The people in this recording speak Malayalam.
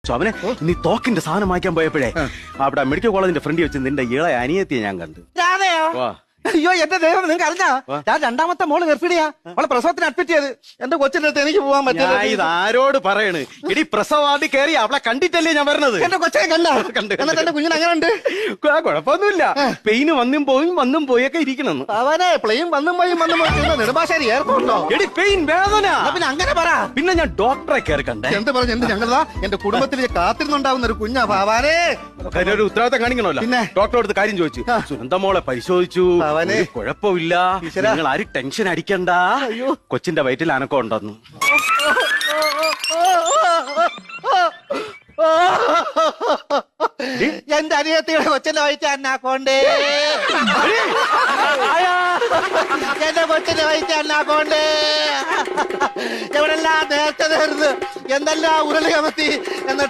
വെച്ചോ. അവനെ നീ തോക്കിന്റെ സാധനം വാങ്ങിക്കാൻ പോയപ്പോഴേ അവിടെ മെഡിക്കൽ കോളേജിന്റെ ഫ്രണ്ടിൽ വെച്ച് നിന്റെ ഇളയ അനിയത്തിയെ ഞാൻ കണ്ടു. അയ്യോ എന്റെ ദൈവം, നിങ്ങൾക്ക് അറിഞ്ഞാ ഞാൻ രണ്ടാമത്തെ മോള് ഗർഭിണിയാ. അവളെ പ്രസവത്തിന് അഡ്മിറ്റ് ചെയ്ത്. എന്റെ കൊച്ചിന്റെ അടുത്ത് എനിക്ക് പോകാൻ പറ്റില്ല. ഇത് ആരോട് പറയണ്? എടി പ്രസവാദി കയറി അവളെ കണ്ടിട്ടല്ലേ ഞാൻ വരുന്നത്. എന്റെ കൊച്ചിനെ കണ്ടു. എന്നിട്ട് എന്റെ കുഞ്ഞിന് അങ്ങനെ ഉണ്ട്. കുഴപ്പമൊന്നുമില്ല. പെയിന് വന്നും പോയൊക്കെ ഇരിക്കണം. അവനെ പ്ലെയിൻ വന്നും പോയി നെടുമ്പാശ്ശേരി എയർപോർട്ടോ. എടി പെയിൻ വേദന. പിന്നെ അങ്ങനെ പറ. പിന്നെ ഞാൻ ഡോക്ടറെ കയറി കണ്ടേ. എന്ത് പറഞ്ഞു? എന്ത് ഞങ്ങളതാ എന്റെ കുടുംബത്തിൽ കാത്തിരുന്നുണ്ടാവുന്ന ഒരു കുഞ്ഞാ ഭാവാനെ. ഒരു ഉത്തരവാദിത്തം കാണിക്കണമല്ലോ. പിന്നെ ഡോക്ടറെ അടുത്ത് കാര്യം ചോദിച്ചു. സുനന്ദ മോളെ പരിശോധിച്ചു. കുഴപ്പമില്ല, നിങ്ങൾ ആരും ടെൻഷൻ അടിക്കണ്ട. കൊച്ചിന്റെ വയറ്റിൽ അനക്കം ഉണ്ടെന്നു. എന്റെ അനിയത്തിയുടെ കൊച്ചിന്റെ വയറ്റിൽ അന്നാക്കോണ്ടേ. എന്റെ കൊച്ചിന്റെ വയറ്റിൽ അന്നാക്കോണ്ടേ. എവിടെല്ലാം നേരത്തെ നേർന്ന് എന്തെല്ലാം ഉരുളി കമത്തി എന്നിട്ട്